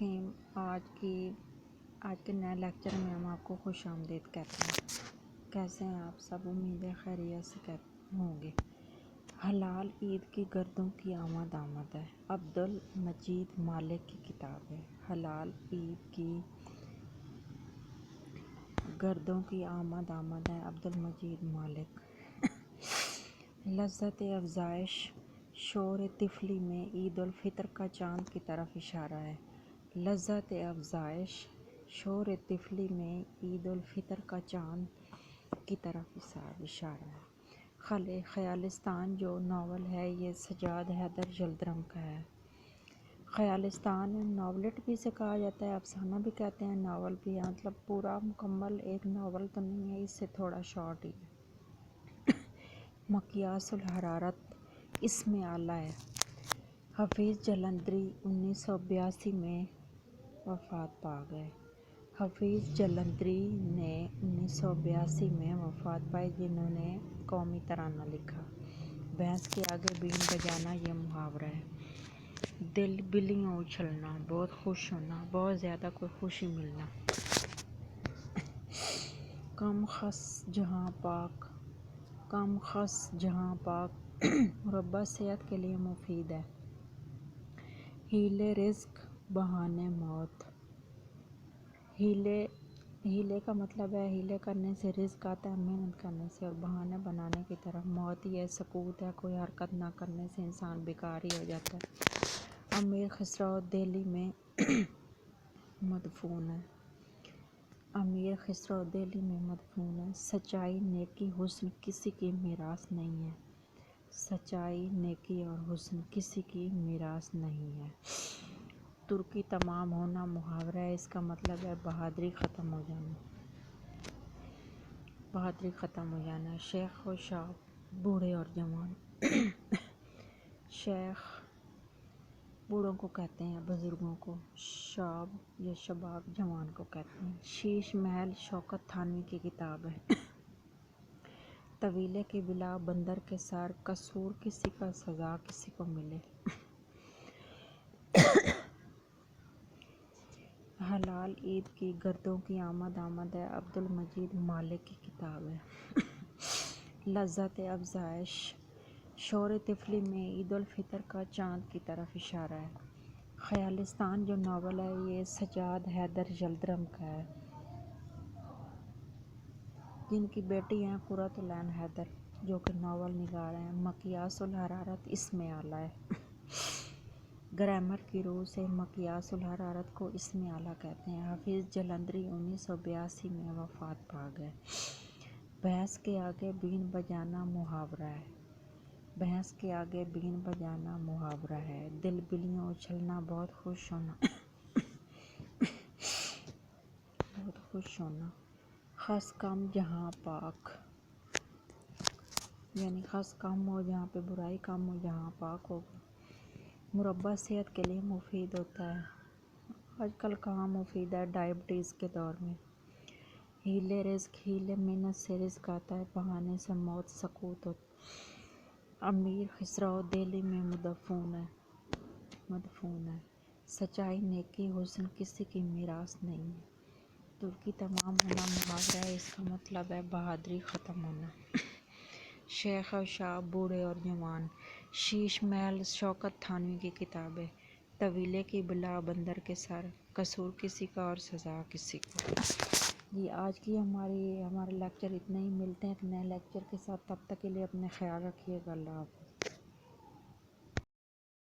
الرحیم۔ آج کے نئے لیکچر میں ہم آپ کو خوش آمدید کہتے ہیں۔ کیسے ہیں آپ سب؟ امید ہے خیریت سے ہوں گے۔ حلال عید کی گردوں کی آمد ہے، عبدالمجید مالک کی کتاب ہے۔ حلال عید کی گردوں کی آمد ہے، عبدالمجید مالک۔ لذت افزائش شور طفلی میں عید الفطر کا چاند کی طرف اشارہ ہے۔ لذت افزائش شور طفلی میں عید الفطر کا چاند کی طرف اشارہ ہے۔ خیالستان جو ناول ہے یہ سجاد حیدر جلدرم کا ہے۔ خیالستان ناولٹ بھی اسے کہا جاتا ہے، افسانہ بھی کہتے ہیں، ناول بھی ہے، مطلب پورا مکمل ایک ناول تو نہیں ہے، اس سے تھوڑا شارٹ ہی ہے۔ مقیاس الحرارت اسم اعلیٰ ہے۔ حفیظ جلندری 1982 میں وفات پا گئے۔ حفیظ جلندری نے 1982 میں وفات پائی، جنہوں نے قومی ترانہ لکھا۔ بھینس کے آگے بین بجانا یہ محاورہ ہے۔ دل بلیوں اچھلنا، بہت خوش ہونا، بہت زیادہ کوئی خوشی ملنا۔ کم خس جہاں پاک مربع صحت کے لیے مفید ہے۔ حیلے رزق بہانے موت۔ حیلے کا مطلب ہے حیلے کرنے سے رزق آتا ہے، محنت کرنے سے، اور بہانے بنانے کی طرف موت یہ سکوت ہے، کوئی حرکت نہ کرنے سے انسان بیکار ہی ہو جاتا ہے۔ امیر خسرو دہلی میں مدفون ہے۔ امیر خسرو دہلی میں مدفون ہے۔ سچائی، نیکی، حسن کسی کی میراث نہیں ہے۔ سچائی، نیکی اور حسن کسی کی میراث نہیں ہے۔ ترکی تمام ہونا محاورہ ہے، اس کا مطلب ہے بہادری ختم ہو جانا۔ بہادری ختم ہو جانا۔ شیخ و شاب بوڑھے اور جوان۔ شیخ بوڑھوں کو کہتے ہیں، بزرگوں کو۔ شاب یا شباب جوان کو کہتے ہیں۔ شیش محل شوکت تھانوی کی کتاب ہے۔ طویلے کی بلا بندر کے سر، قصور کسی کا سزا کسی کو ملے۔ حلال عید کی گردوں کی آمد ہے، عبدالمجید مالک کی کتاب ہے۔ لذت افزائش شور طفلی میں عید الفطر کا چاند کی طرف اشارہ ہے۔ خیالستان جو ناول ہے یہ سجاد حیدر جلدرم کا ہے، جن کی بیٹی ہیں قرۃ العین حیدر، جو کہ ناول نگار ہیں۔ مقیاس الحرارت اسم اعلیٰ ہے۔ گرامر کی روح سے مقیاس الحرارت کو اسم اعلیٰ کہتے ہیں۔ حفیظ جلندری 1982 میں وفات پا گئے۔ بھینس کے آگے بین بجانا محاورہ ہے۔ بھینس کے آگے بین بجانا محاورہ ہے۔ دل بلیوں اچھلنا، بہت خوش ہونا۔ بہت خوش ہونا۔ خس کم جہاں پاک، یعنی خس کم ہو جہاں پہ برائی کم ہو، جہاں پاک ہوگا۔ مربع صحت کے لیے مفید ہوتا ہے، آج کل کہاں مفید ہے ڈائبٹیز کے دور میں۔ حیلے رزق، حیلے محنت سے رزق آتا ہے، بہانے سے موت سکوت ہوتا۔ امیر خسرو دہلی میں مدفون ہے۔ سچائی، نیکی، حسن کسی کی میراث نہیں ہے۔ ترکی تمام ہونا محاورہ ہے، اس کا مطلب ہے بہادری ختم ہونا۔ شیخ و شاب بوڑھے اور جوان۔ شیش محل شوکت تھانوی کی کتاب ہے۔ طویلے کی بلا بندر کے سر، قصور کسی کا اور سزا کسی کو۔ جی آج کی ہمارے لیکچر اتنے ہی، ملتے ہیں ایک نئے لیکچر کے ساتھ، تب تک کے لیے اپنے خیال رکھیے گا۔ اللہ حافظ۔